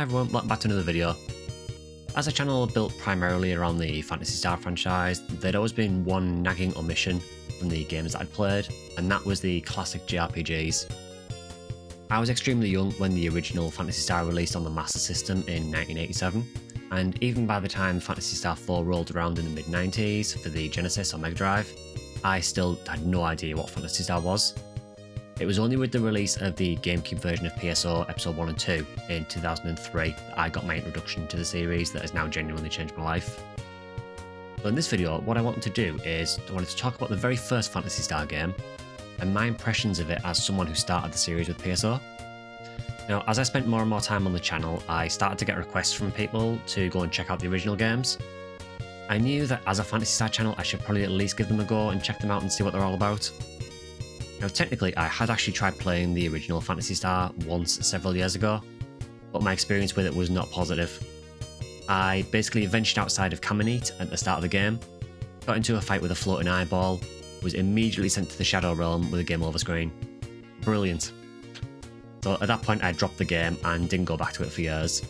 Hi everyone, welcome back to another video. As a channel built primarily around the Phantasy Star franchise, there'd always been one nagging omission from the games that I'd played, and that was the classic JRPGs. I was extremely young when the original Phantasy Star released on the Master System in 1987, and even by the time Phantasy Star 4 rolled around in the mid-90s for the Genesis or Mega Drive, I still had no idea what Phantasy Star was. It was only with the release of the GameCube version of PSO Episode 1 and 2 in 2003 that I got my introduction to the series that has now genuinely changed my life. So in this video, what I wanted to do is I wanted to talk about the very first Phantasy Star game and my impressions of it as someone who started the series with PSO. Now, as I spent more and more time on the channel, I started to get requests from people to go and check out the original games. I knew that as a Phantasy Star channel, I should probably at least give them a go and check them out and see what they're all about. Now, technically, I had actually tried playing the original Phantasy Star once several years ago, but my experience with it was not positive. I basically ventured outside of Kamenet at the start of the game, got into a fight with a floating eyeball, was immediately sent to the Shadow Realm with a game over screen. Brilliant. So at that point, I dropped the game and didn't go back to it for years.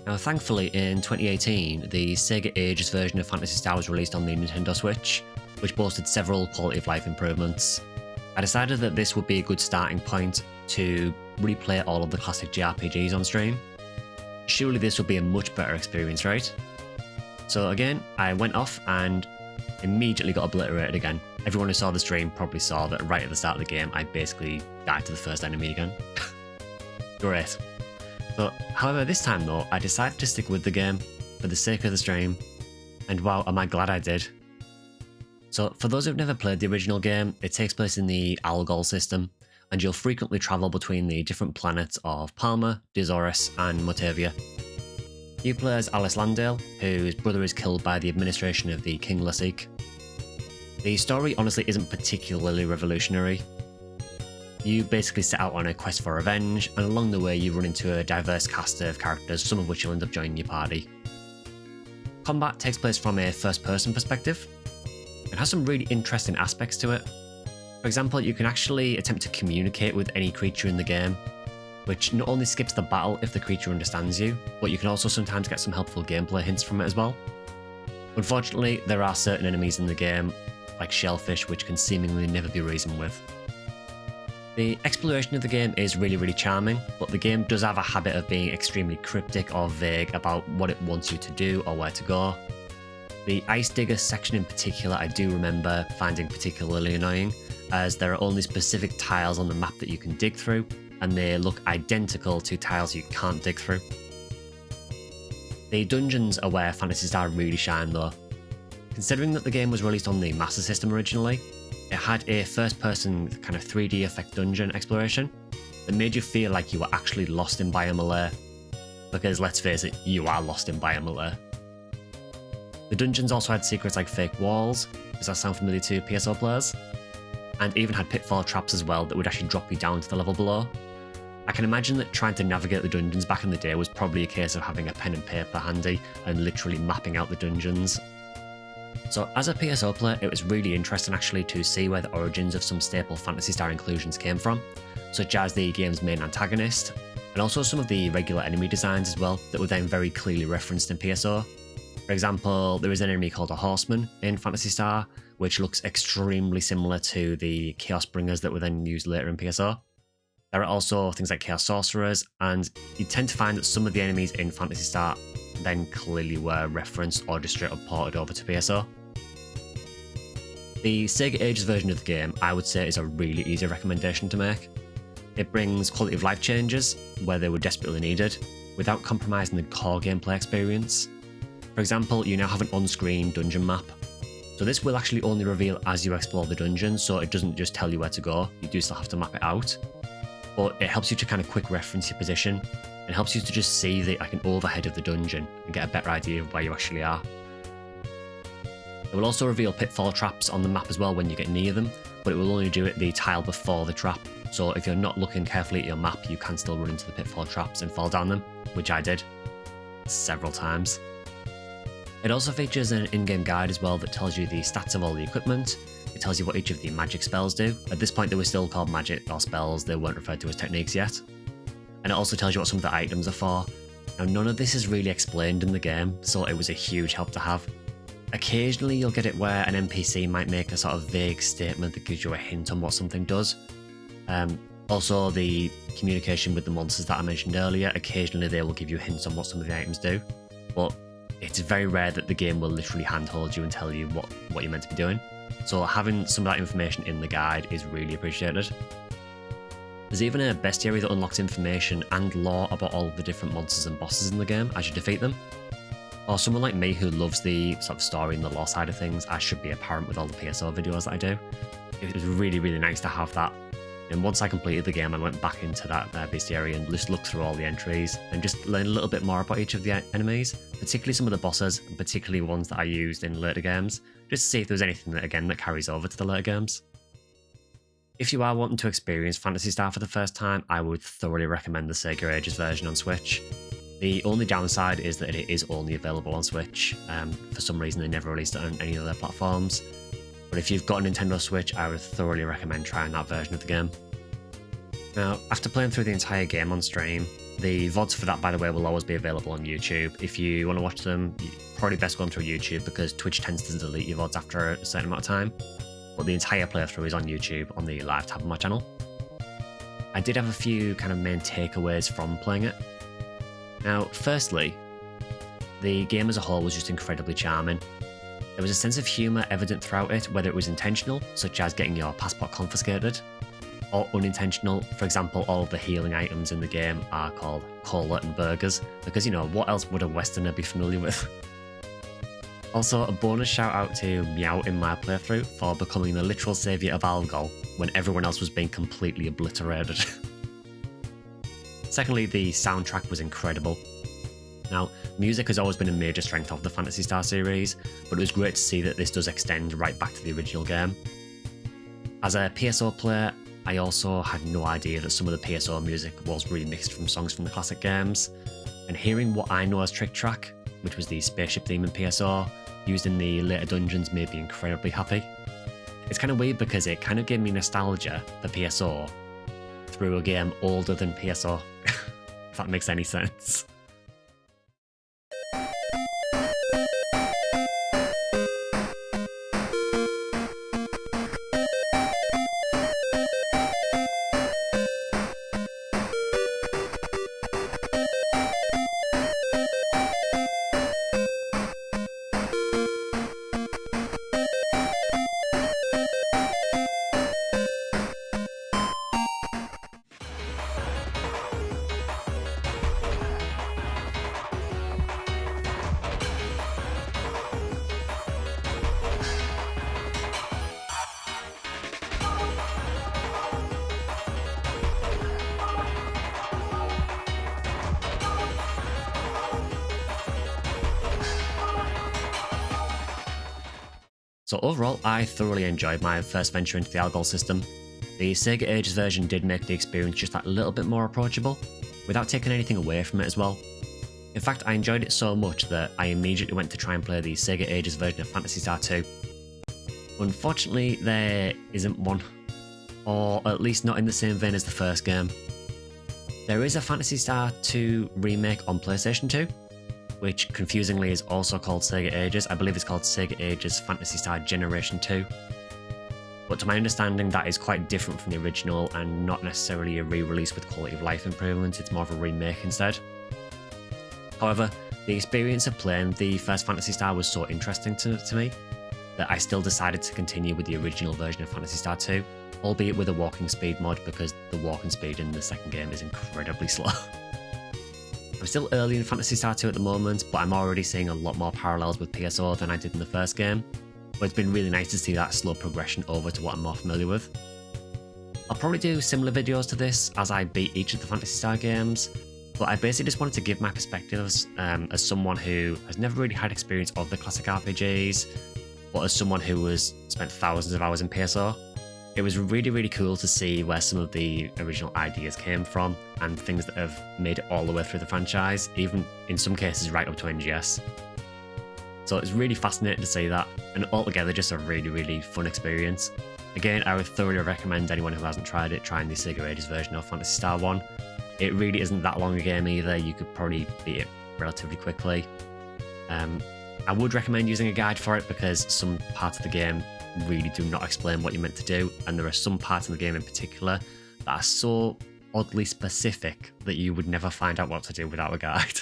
Now, thankfully, in 2018, the Sega Ages version of Phantasy Star was released on the Nintendo Switch, which boasted several quality of life improvements. I decided that this would be a good starting point to replay all of the classic JRPGs on stream. Surely this would be a much better experience, right? So again, I went off and immediately got obliterated again. Everyone who saw the stream probably saw that right at the start of the game, I basically died to the first enemy again. Great. So, however, this time though, I decided to stick with the game for the sake of the stream, and wow, am I glad I did. So, for those who've never played the original game, it takes place in the Algol system, and you'll frequently travel between the different planets of Palma, Dizorus, and Motavia. You play as Alice Landale, whose brother is killed by the administration of the King Lasik. The story honestly isn't particularly revolutionary. You basically set out on a quest for revenge, and along the way you run into a diverse cast of characters, some of which will end up joining your party. Combat takes place from a first-person perspective, and has some really interesting aspects to it. For example, you can actually attempt to communicate with any creature in the game, which not only skips the battle if the creature understands you, but you can also sometimes get some helpful gameplay hints from it as well. Unfortunately, there are certain enemies in the game, like shellfish, which can seemingly never be reasoned with. The exploration of the game is really charming, but the game does have a habit of being extremely cryptic or vague about what it wants you to do or where to go. The Ice Digger section in particular I do remember finding particularly annoying, as there are only specific tiles on the map that you can dig through, and they look identical to tiles you can't dig through. The dungeons are where Phantasy Star really shine though. Considering that the game was released on the Master System originally, it had a first-person kind of 3D effect dungeon exploration that made you feel like you were actually lost in Biome Lair. Because let's face it, you are lost in Biome Lair. The dungeons also had secrets like fake walls, does that sound familiar to PSO players? And even had pitfall traps as well that would actually drop you down to the level below. I can imagine that trying to navigate the dungeons back in the day was probably a case of having a pen and paper handy and literally mapping out the dungeons. So as a PSO player, it was really interesting actually to see where the origins of some staple Phantasy Star inclusions came from, such as the game's main antagonist, and also some of the regular enemy designs as well that were then very clearly referenced in PSO. For example, there is an enemy called a Horseman in Phantasy Star, which looks extremely similar to the Chaos Bringers that were then used later in PSO. There are also things like Chaos Sorcerers, and you tend to find that some of the enemies in Phantasy Star then clearly were referenced or just straight up ported over to PSO. The Sega Ages version of the game, I would say, is a really easy recommendation to make. It brings quality of life changes where they were desperately needed, without compromising the core gameplay experience. For example, you now have an on-screen dungeon map. So this will actually only reveal as you explore the dungeon, so it doesn't just tell you where to go, you do still have to map it out. But it helps you to kind of quick reference your position, and helps you to just see like an overhead of the dungeon and get a better idea of where you actually are. It will also reveal pitfall traps on the map as well when you get near them, but it will only do it the tile before the trap. So if you're not looking carefully at your map, you can still run into the pitfall traps and fall down them, which I did several times. It also features an in-game guide as well that tells you the stats of all the equipment. It tells you what each of the magic spells do. At this point they were still called magic or spells, they weren't referred to as techniques yet. And it also tells you what some of the items are for, Now, none of this is really explained in the game, so it was a huge help to have. Occasionally you'll get it where an NPC might make a sort of vague statement that gives you a hint on what something does. Also, the communication with the monsters that I mentioned earlier, occasionally they will give you hints on what some of the items do, but it's very rare that the game will literally handhold you and tell you what you're meant to be doing. So having some of that information in the guide is really appreciated. There's even a bestiary that unlocks information and lore about all of the different monsters and bosses in the game as you defeat them. Or someone like me who loves the sort of story and the lore side of things, as should be apparent with all the PSO videos that I do. It was really, really nice to have that. And once I completed the game, I went back into that bestiary and just looked through all the entries and just learned a little bit more about each of the enemies, particularly some of the bosses, and particularly ones that I used in later games, just to see if there was anything that carries over to the later games. If you are wanting to experience Phantasy Star for the first time, I would thoroughly recommend the Sega Ages version on Switch. The only downside is that it is only available on Switch. For some reason they never released it on any other platforms. But if you've got a Nintendo Switch, I would thoroughly recommend trying that version of the game. Now, after playing through the entire game on stream, the VODs for that, by the way, will always be available on YouTube. If you want to watch them, you're probably best going through YouTube because Twitch tends to delete your VODs after a certain amount of time. But the entire playthrough is on YouTube on the live tab of my channel. I did have a few kind of main takeaways from playing it. Now, firstly, the game as a whole was just incredibly charming. There was a sense of humour evident throughout it, whether it was intentional, such as getting your passport confiscated, or unintentional. For example, all of the healing items in the game are called cola and burgers, because, you know, what else would a Westerner be familiar with? Also, a bonus shout out to Meow in my playthrough for becoming the literal saviour of Algol when everyone else was being completely obliterated. Secondly, the soundtrack was incredible. Now, music has always been a major strength of the Phantasy Star series, but it was great to see that this does extend right back to the original game. As a PSO player, I also had no idea that some of the PSO music was remixed from songs from the classic games, and hearing what I know as Trick Track, which was the spaceship theme in PSO, used in the later dungeons, made me incredibly happy. It's kind of weird because it kind of gave me nostalgia for PSO through a game older than PSO, if that makes any sense. So overall, I thoroughly enjoyed my first venture into the Algol system. The Sega Ages version did make the experience just that little bit more approachable, without taking anything away from it as well. In fact, I enjoyed it so much that I immediately went to try and play the Sega Ages version of Phantasy Star 2. Unfortunately, there isn't one, or at least not in the same vein as the first game. There is a Phantasy Star 2 remake on PlayStation 2, which confusingly is also called Sega Ages. I believe it's called Sega Ages Phantasy Star Generation 2. But to my understanding, that is quite different from the original and not necessarily a re-release with quality of life improvements, it's more of a remake instead. However, the experience of playing the first Phantasy Star was so interesting to me that I still decided to continue with the original version of Phantasy Star 2, albeit with a walking speed mod because the walking speed in the second game is incredibly slow. I'm still early in Phantasy Star 2 at the moment, but I'm already seeing a lot more parallels with PSO than I did in the first game, but it's been really nice to see that slow progression over to what I'm more familiar with. I'll probably do similar videos to this as I beat each of the Phantasy Star games, but I basically just wanted to give my perspectives as someone who has never really had experience of the classic RPGs, but as someone who has spent thousands of hours in PSO. It was really, really cool to see where some of the original ideas came from and things that have made it all the way through the franchise, even in some cases right up to NGS. So it's really fascinating to see that, and altogether just a really, really fun experience. Again, I would thoroughly recommend anyone who hasn't tried it trying the Sega Ages version of Phantasy Star 1. It really isn't that long a game either. You could probably beat it relatively quickly. I would recommend using a guide for it because some parts of the game really do not explain what you're meant to do, and there are some parts of the game in particular that are so oddly specific that you would never find out what to do without a guide.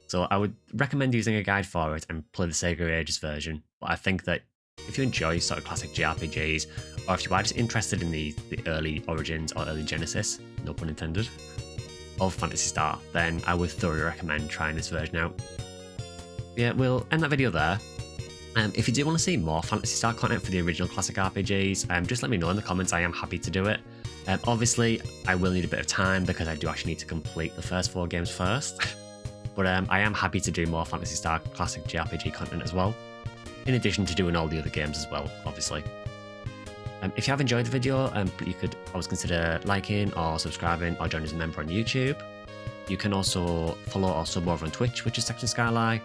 So I would recommend using a guide for it and play the Sega Ages version. But I think that if you enjoy sort of classic JRPGs, or if you are just interested in the early origins or early genesis, no pun intended, of Phantasy Star, then I would thoroughly recommend trying this version out. Yeah, we'll end that video there. If you do want to see more Phantasy Star content for the original classic RPGs, just let me know in the comments. I am happy to do it. Obviously, I will need a bit of time because I do actually need to complete the first 4 games first. But I am happy to do more Phantasy Star classic JRPG content as well, in addition to doing all the other games as well, obviously. If you have enjoyed the video, you could always consider liking or subscribing or joining as a member on YouTube. You can also follow or sub over on Twitch, which is Section Skyline.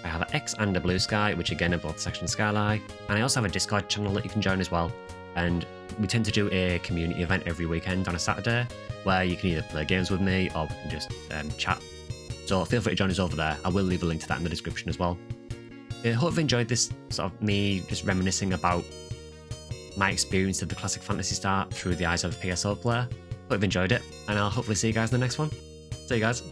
I have an X and a Blue Sky, which again are both Section Skyline. And I also have a Discord channel that you can join as well. And we tend to do a community event every weekend on a Saturday, where you can either play games with me or we can just chat. So feel free to join us over there. I will leave a link to that in the description as well. I hope you've enjoyed this sort of me just reminiscing about my experience of the classic Phantasy Star through the eyes of a PSO player. Hope you've enjoyed it, and I'll hopefully see you guys in the next one. See you guys.